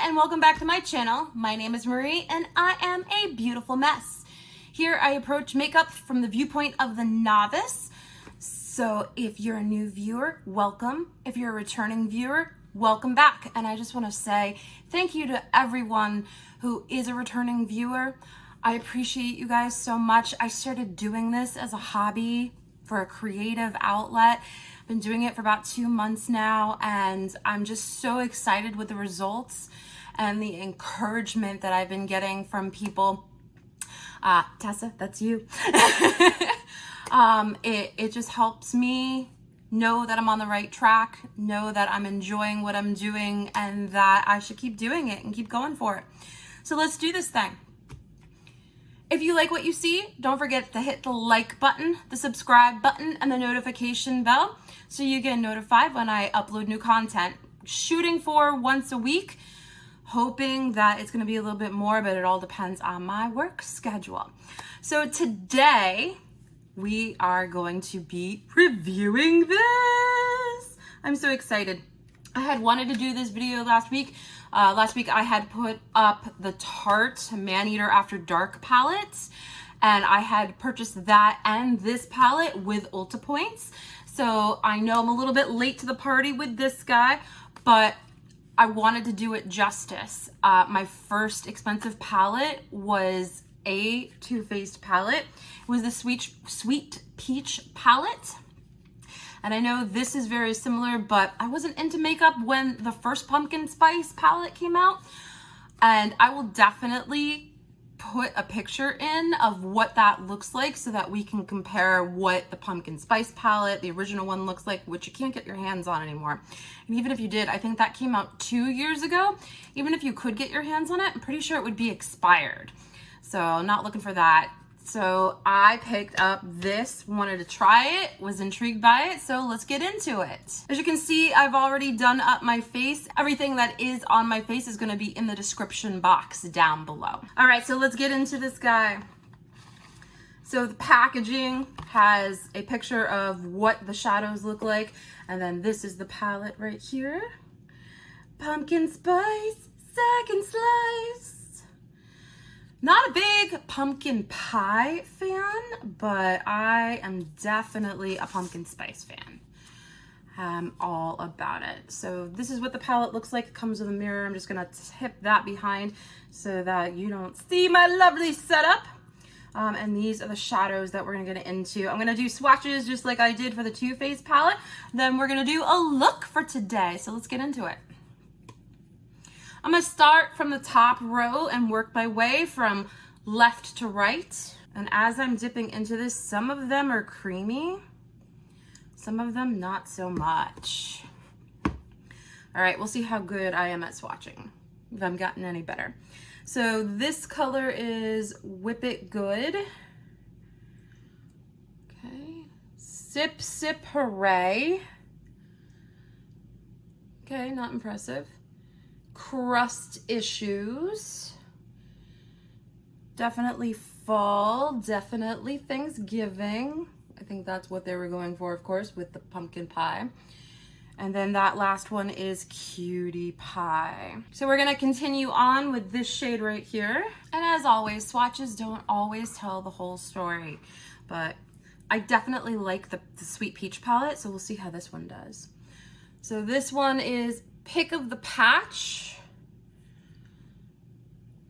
Hi, and welcome back to my channel. My name is Marie, and I am a beautiful mess. Here I approach makeup from the viewpoint of the novice. So if you're a new viewer, welcome. If you're a returning viewer, welcome back. And I just want to say thank you to everyone who is a returning viewer. I appreciate you guys so much. I started doing this as a hobby for a creative outlet. I've been doing it for about 2 months now, and I'm just so excited with the results and the encouragement that I've been getting from people. Tessa, that's you. It just helps me know that I'm on the right track, know that I'm enjoying what I'm doing, and that I should keep doing it and keep going for it. So let's do this thing. If you like what you see, don't forget to hit the like button, the subscribe button, and the notification bell so you get notified when I upload new content. Shooting for once a week, hoping that it's going to be a little bit more, but it all depends on my work schedule. So today we are going to be reviewing this. I'm so excited. I had wanted to do this video last week. Last week I had put up the Tarte Man Eater After Dark palettes, and I had purchased that and this palette with Ulta points. So I know I'm a little bit late to the party with this guy, but I wanted to do it justice. My first expensive palette was a Too Faced palette. It was the Sweet Peach palette. And I know this is very similar, but I wasn't into makeup when the first Pumpkin Spice palette came out. And I will definitely put a picture in of what that looks like so that we can compare what the Pumpkin Spice palette, the original one, looks like, which you can't get your hands on anymore. And even if you did, I think that came out 2 years ago. Even if you could get your hands on it, I'm pretty sure it would be expired. So not looking for that. So I picked up this, wanted to try it, was intrigued by it, so let's get into it. As you can see, I've already done up my face. Everything that is on my face is gonna be in the description box down below. All right, so let's get into this guy. So the packaging has a picture of what the shadows look like, and then this is the palette right here. Pumpkin Spice, Second Slice. Not a big pumpkin pie fan, but I am definitely a pumpkin spice fan. I'm all about it. So this is what the palette looks like. It comes with a mirror. I'm just gonna tip that behind so that you don't see my lovely setup. And these are the shadows that we're gonna get into. I'm gonna do swatches just like I did for the Too Faced palette. Then we're gonna do a look for today. So let's get into it. I'm gonna start from the top row and work my way from left to right. And as I'm dipping into this, some of them are creamy, some of them not so much. All right, we'll see how good I am at swatching, if I've gotten any better. So this color is Whip It Good. Okay, Sip Sip Hooray. Okay, not impressive. Crust Issues. Definitely fall, definitely Thanksgiving. I think that's what they were going for, of course, with the pumpkin pie. And then that last one is Cutie Pie. So we're gonna continue on with this shade right here. And as always, swatches don't always tell the whole story, but I definitely like the Sweet Peach palette, so we'll see how this one does. So this one is Pick of the Patch.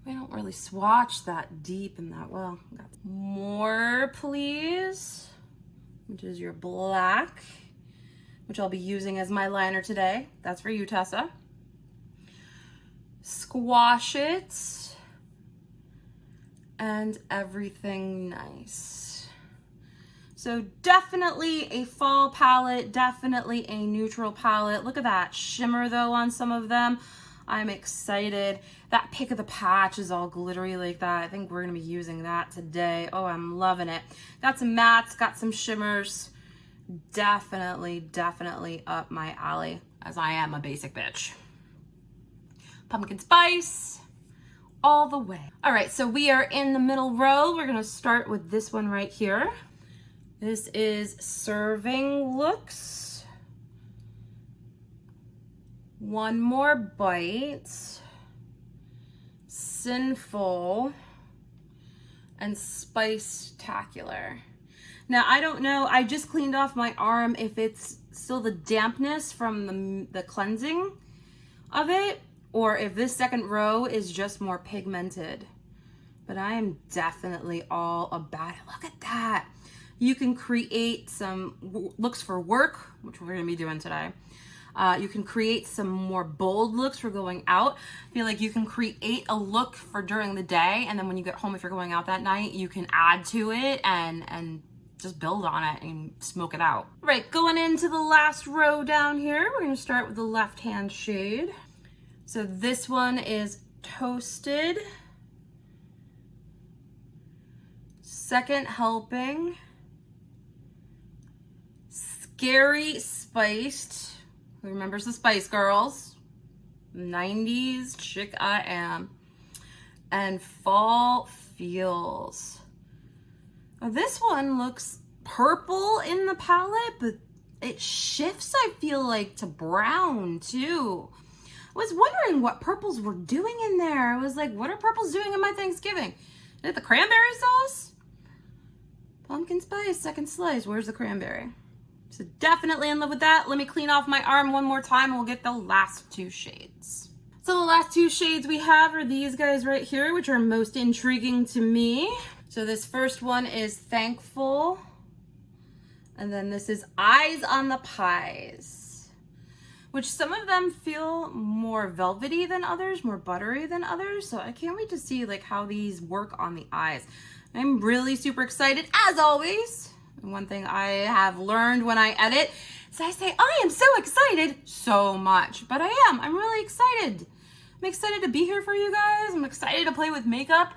We don't really swatch that deep and that well. More Please, which is your black, which I'll be using as my liner today. That's for you, Tessa. Squash It, and Everything Nice. So definitely a fall palette, definitely a neutral palette. Look at that shimmer though on some of them. I'm excited. That Pick of the Patch is all glittery like that. I think we're gonna be using that today. Oh, I'm loving it. Got some mattes, got some shimmers. Definitely up my alley, as I am a basic bitch. Pumpkin Spice, all the way. All right, so we are in the middle row. We're gonna start with this one right here. This is Serving Looks. One More Bite. Sinful and Spice-tacular. Now, I don't know, I just cleaned off my arm if it's still the dampness from the cleansing of it, or if this second row is just more pigmented. But I am definitely all about it. Look at that. You can create some looks for work, which we're gonna be doing today. You can create some more bold looks for going out. I feel like you can create a look for during the day, and then when you get home, if you're going out that night, you can add to it and just build on it and smoke it out. All right, going into the last row down here, we're gonna start with the left-hand shade. So this one is Toasted. Second helping. Scary Spiced. Who remembers the Spice Girls? 90s chick I am. And Fall Feels. Now this one looks purple in the palette, but it shifts, I feel like, to brown too. I was wondering what purples were doing in there. I was like, what are purples doing in my Thanksgiving? Is it the cranberry sauce? Pumpkin spice, second slice. Where's the cranberry? So definitely in love with that. Let me clean off my arm one more time and we'll get the last two shades. So the last two shades we have are these guys right here, which are most intriguing to me. So this first one is Thankful. And then this is Eyes on the Pies, which some of them feel more velvety than others, more buttery than others. So I can't wait to see like how these work on the eyes. I'm really super excited as always. And one thing I have learned when I edit is I say, I am so excited so much, but I am. I'm really excited. I'm excited to be here for you guys. I'm excited to play with makeup.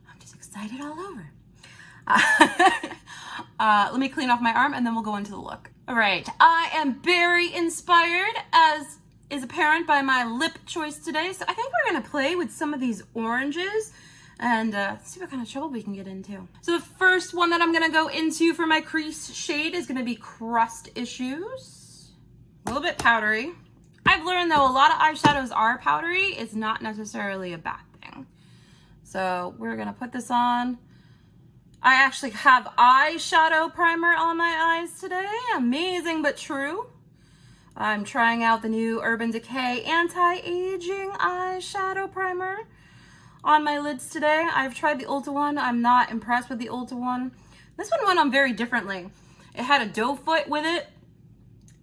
I'm just excited all over. Let me clean off my arm and then we'll go into the look. All right, I am very inspired, as is apparent by my lip choice today. So I think we're gonna play with some of these oranges and see what kind of trouble we can get into. So the first one that I'm gonna go into for my crease shade is gonna be Crust Issues. A little bit powdery. I've learned though a lot of eyeshadows are powdery. It's not necessarily a bad thing. So we're gonna put this on. I actually have eyeshadow primer on my eyes today. Amazing but true. I'm trying out the new Urban Decay Anti-Aging Eyeshadow Primer on my lids today. I've tried the Ulta one. I'm not impressed with the Ulta one. This one went on very differently. It had a doe foot with it,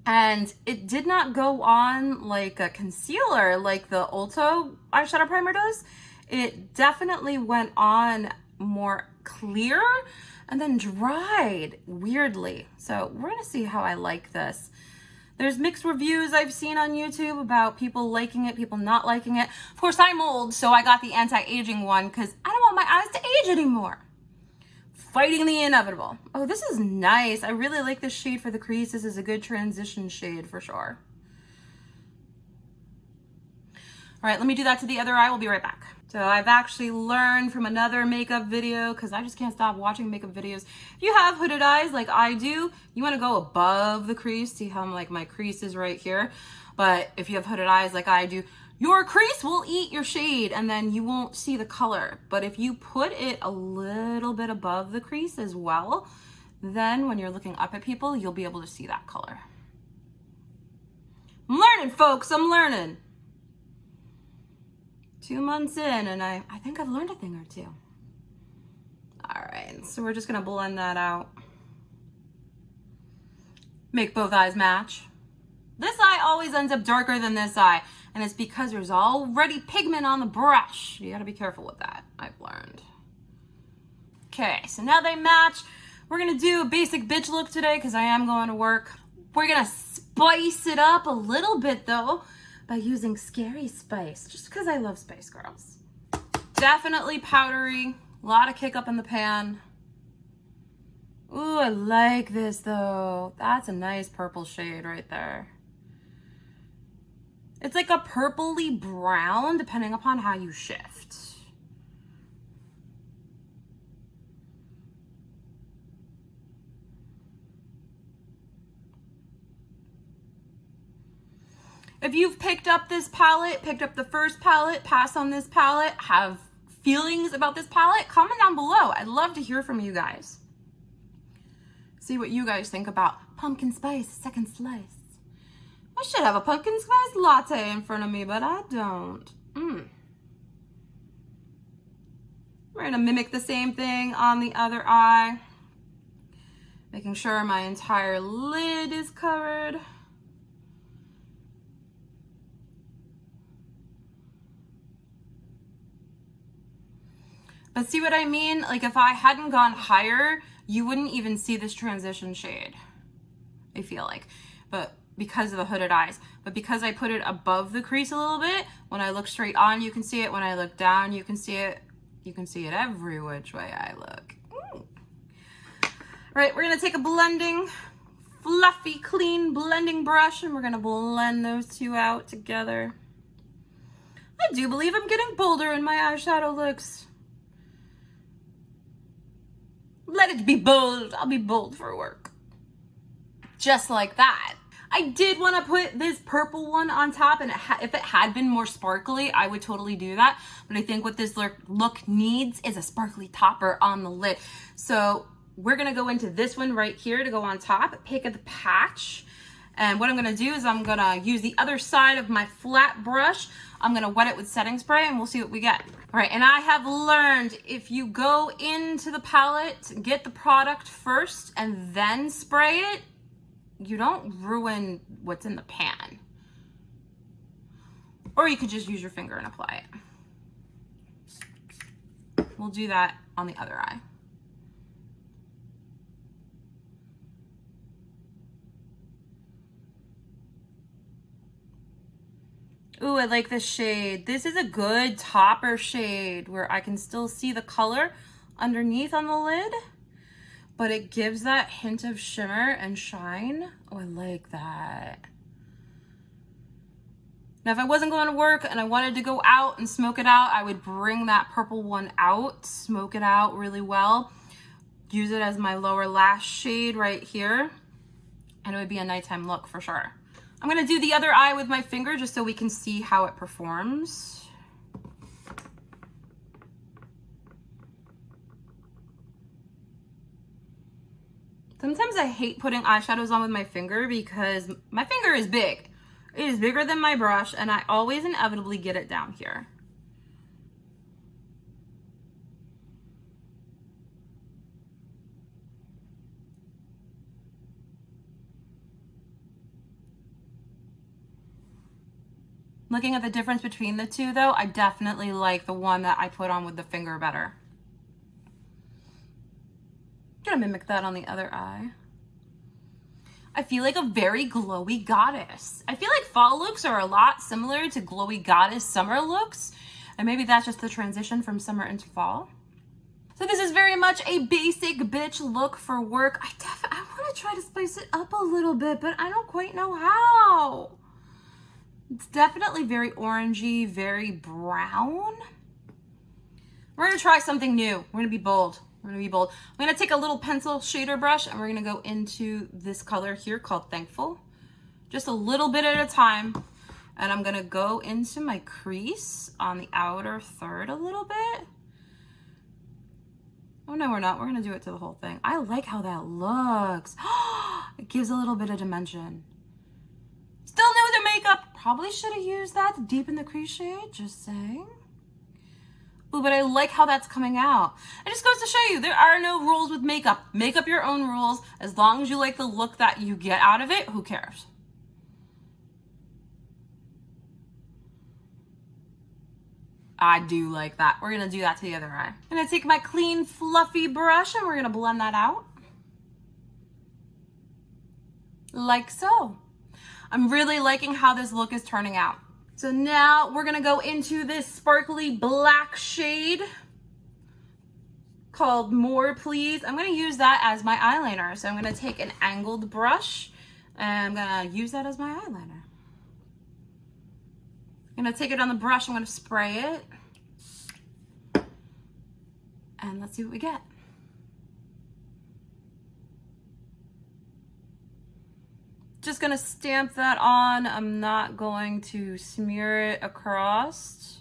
and it did not go on like a concealer like the Ulta eyeshadow primer does. It definitely went on more clear and then dried weirdly. So we're gonna see how I like this. There's mixed reviews I've seen on YouTube about people liking it, people not liking it. Of course, I'm old, so I got the anti-aging one because I don't want my eyes to age anymore. Fighting the inevitable. Oh, this is nice. I really like this shade for the crease. This is a good transition shade for sure. All right, let me do that to the other eye. We'll be right back. So I've actually learned from another makeup video, because I just can't stop watching makeup videos. If you have hooded eyes like I do, you want to go above the crease. See how like my crease is right here? But if you have hooded eyes like I do, your crease will eat your shade and then you won't see the color. But if you put it a little bit above the crease as well, then when you're looking up at people, you'll be able to see that color. I'm learning, folks. I'm learning. 2 months in, and I think I've learned a thing or two. All right, so we're just gonna blend that out. Make both eyes match. This eye always ends up darker than this eye, and it's because there's already pigment on the brush. You gotta be careful with that, I've learned. Okay, so now they match. We're gonna do a basic bitch look today because I am going to work. We're gonna spice it up a little bit though, by using Scary Spice, just because I love Spice Girls. Definitely powdery, a lot of kick up in the pan. Ooh, I like this though. That's a nice purple shade right there. It's like a purpley brown, depending upon how you shift. If you've picked up this palette, picked up the first palette, pass on this palette, have feelings about this palette, comment down below. I'd love to hear from you guys. See what you guys think about pumpkin spice second slice. I should have a pumpkin spice latte in front of me, but I don't. We're gonna mimic the same thing on the other eye, making sure my entire lid is covered. But see what I mean? Like if I hadn't gone higher, you wouldn't even see this transition shade, I feel like. But because of the hooded eyes. But because I put it above the crease a little bit, when I look straight on, you can see it. When I look down, you can see it. You can see it every which way I look. All right, we're gonna take a blending, fluffy, clean blending brush, and we're gonna blend those two out together. I do believe I'm getting bolder in my eyeshadow looks. Let it be bold. I'll be bold for work. Just like that. I did want to put this purple one on top, and if it had been more sparkly, I would totally do that. But I think what this look needs is a sparkly topper on the lid. So we're going to go into this one right here to go on top, pick at the patch. And what I'm going to do is I'm going to use the other side of my flat brush. I'm going to wet it with setting spray and we'll see what we get. All right, and I have learned if you go into the palette, get the product first and then spray it, you don't ruin what's in the pan. Or you could just use your finger and apply it. We'll do that on the other eye. Ooh, I like this shade. This is a good topper shade where I can still see the color underneath on the lid, but it gives that hint of shimmer and shine. Oh, I like that. Now, if I wasn't going to work and I wanted to go out and smoke it out, I would bring that purple one out, smoke it out really well, use it as my lower lash shade right here, and it would be a nighttime look for sure. I'm gonna do the other eye with my finger just so we can see how it performs. Sometimes I hate putting eyeshadows on with my finger because my finger is big. It is bigger than my brush and I always inevitably get it down here. Looking at the difference between the two though, I definitely like the one that I put on with the finger better. I'm gonna mimic that on the other eye. I feel like a very glowy goddess. I feel like fall looks are a lot similar to glowy goddess summer looks, and maybe that's just the transition from summer into fall. So this is very much a basic bitch look for work. I want to try to spice it up a little bit, but I don't quite know how. It's definitely very orangey, very brown. We're gonna try something new. We're gonna be bold. We're gonna be bold. I'm gonna take a little pencil shader brush and we're gonna go into this color here called Thankful. Just a little bit at a time. And I'm gonna go into my crease on the outer third a little bit. Oh no, we're not. We're gonna do it to the whole thing. I like how that looks. It gives a little bit of dimension. Still new with the makeup. Probably should have used that to deepen the crease shade, just saying. Ooh, but I like how that's coming out. It just goes to show you, there are no rules with makeup. Make up your own rules. As long as you like the look that you get out of it, who cares? I do like that. We're gonna do that to the other eye. I'm gonna take my clean, fluffy brush and we're gonna blend that out. Like so. I'm really liking how this look is turning out. So now we're gonna go into this sparkly black shade called More Please. I'm gonna use that as my eyeliner. So I'm gonna take an angled brush and I'm gonna use that as my eyeliner. I'm gonna take it on the brush, I'm gonna spray it. And let's see what we get. Just gonna stamp that on. I'm not going to smear it across.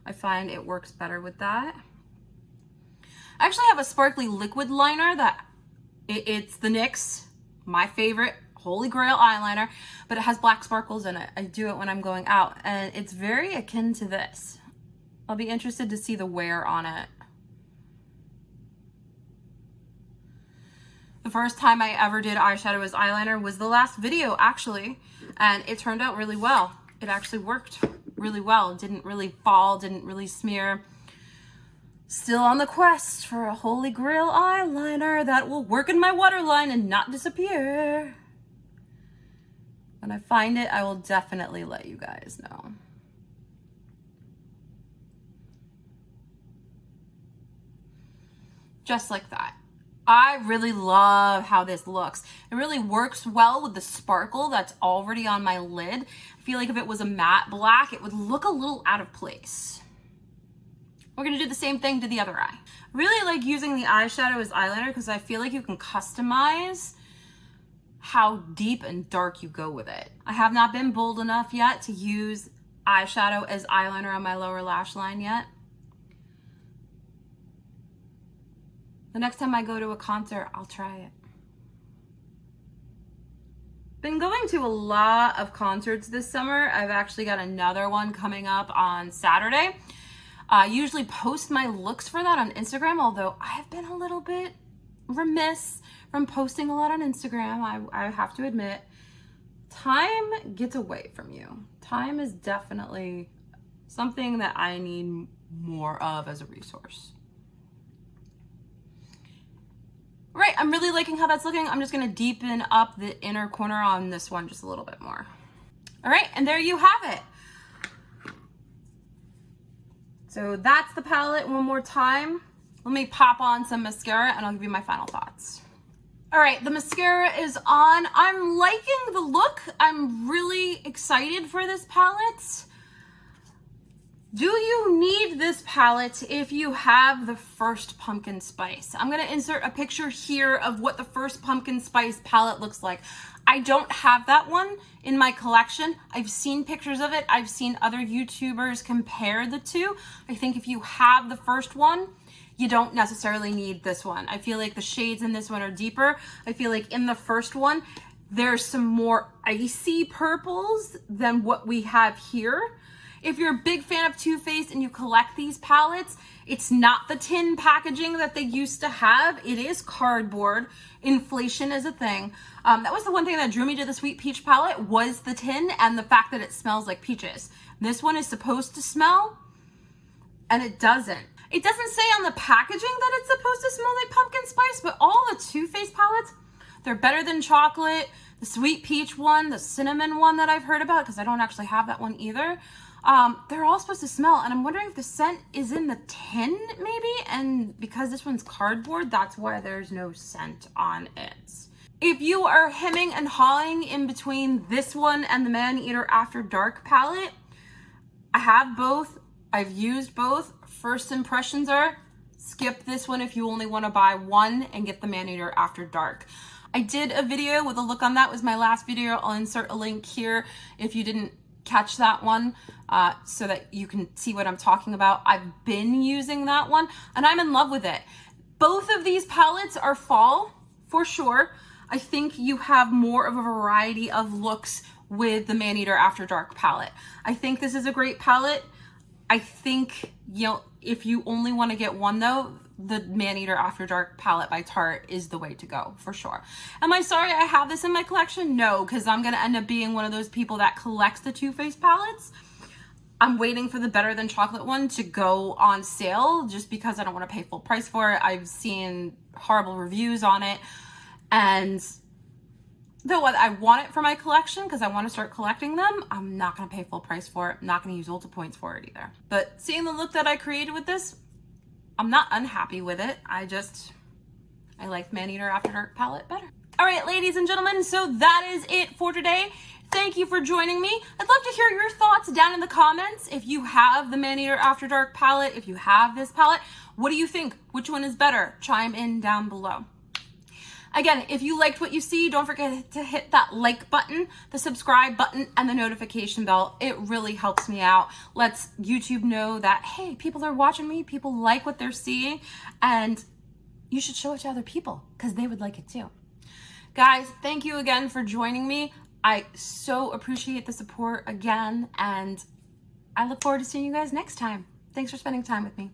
I find it works better with that. I actually have a sparkly liquid liner that it's the NYX, my favorite holy grail eyeliner, but it has black sparkles in it. I do it when I'm going out, and it's very akin to this. I'll be interested to see the wear on it. The first time I ever did eyeshadow as eyeliner was the last video, actually, and it turned out really well. It actually worked really well. Didn't really fall, didn't really smear. Still on the quest for a holy grail eyeliner that will work in my waterline and not disappear. When I find it, I will definitely let you guys know. Just like that. I really love how this looks. It really works well with the sparkle that's already on my lid. I feel like if it was a matte black, it would look a little out of place. We're gonna do the same thing to the other eye. Really like using the eyeshadow as eyeliner because I feel like you can customize how deep and dark you go with it. I have not been bold enough yet to use eyeshadow as eyeliner on my lower lash line yet. The next time I go to a concert, I'll try it. Been going to a lot of concerts this summer. I've actually got another one coming up on Saturday. I usually post my looks for that on Instagram, although I have been a little bit remiss from posting a lot on Instagram. I have to admit, time gets away from you. Time is definitely something that I need more of as a resource. Right, I'm really liking how that's looking. I'm just gonna deepen up the inner corner on this one just a little bit more. All right, and there you have it. So that's the palette one more time. Let me pop on some mascara and I'll give you my final thoughts. All right, the mascara is on. I'm liking the look. I'm really excited for this palette. Do you need this palette if you have the first pumpkin spice? I'm gonna insert a picture here of what the first pumpkin spice palette looks like. I don't have that one in my collection. I've seen pictures of it. I've seen other YouTubers compare the two. I think if you have the first one, you don't necessarily need this one. I feel like the shades in this one are deeper. I feel like in the first one, there's some more icy purples than what we have here. If you're a big fan of Too Faced and you collect these palettes, it's not the tin packaging that they used to have. It is cardboard. Inflation is a thing. That was the one thing that drew me to the Sweet Peach palette was the tin and the fact that it smells like peaches. This one is supposed to smell, and it doesn't. It doesn't say on the packaging that it's supposed to smell like pumpkin spice, but all the Too Faced palettes, they're better than chocolate. The Sweet Peach one, the cinnamon one that I've heard about, because I don't actually have that one either. They're all supposed to smell, and I'm wondering if the scent is in the tin maybe, and because this one's cardboard, that's why there's no scent on it. If you are hemming and hawing in between this one and the Maneater After Dark palette, I have both. I've used both. First impressions are skip this one if you only want to buy one and get the Maneater After Dark. I did a video with a look on that. It was my last video. I'll insert a link here if you didn't catch that one so that you can see what I'm talking about. I've been using that one and I'm in love with it. Both of these palettes are fall for sure. I think you have more of a variety of looks with the Maneater After Dark palette. I think this is a great palette. I think, you know, if you only want to get one though, the Maneater After Dark palette by Tarte is the way to go for sure. Am I sorry I have this in my collection? No, because I'm going to end up being one of those people that collects the Too Faced palettes. I'm waiting for the Better Than Chocolate one to go on sale just because I don't want to pay full price for it. I've seen horrible reviews on it. And though I want it for my collection because I want to start collecting them, I'm not going to pay full price for it. I'm not going to use Ulta points for it either. But seeing the look that I created with this, I'm not unhappy with it. I like Maneater After Dark palette better. All right, ladies and gentlemen, so that is it for today. Thank you for joining me. I'd love to hear your thoughts down in the comments. If you have the Maneater After Dark palette, if you have this palette, what do you think? Which one is better? Chime in down below. Again, if you liked what you see, don't forget to hit that like button, the subscribe button, and the notification bell. It really helps me out. Lets YouTube know that, hey, people are watching me, people like what they're seeing, and you should show it to other people because they would like it too. Guys, thank you again for joining me. I so appreciate the support again, and I look forward to seeing you guys next time. Thanks for spending time with me.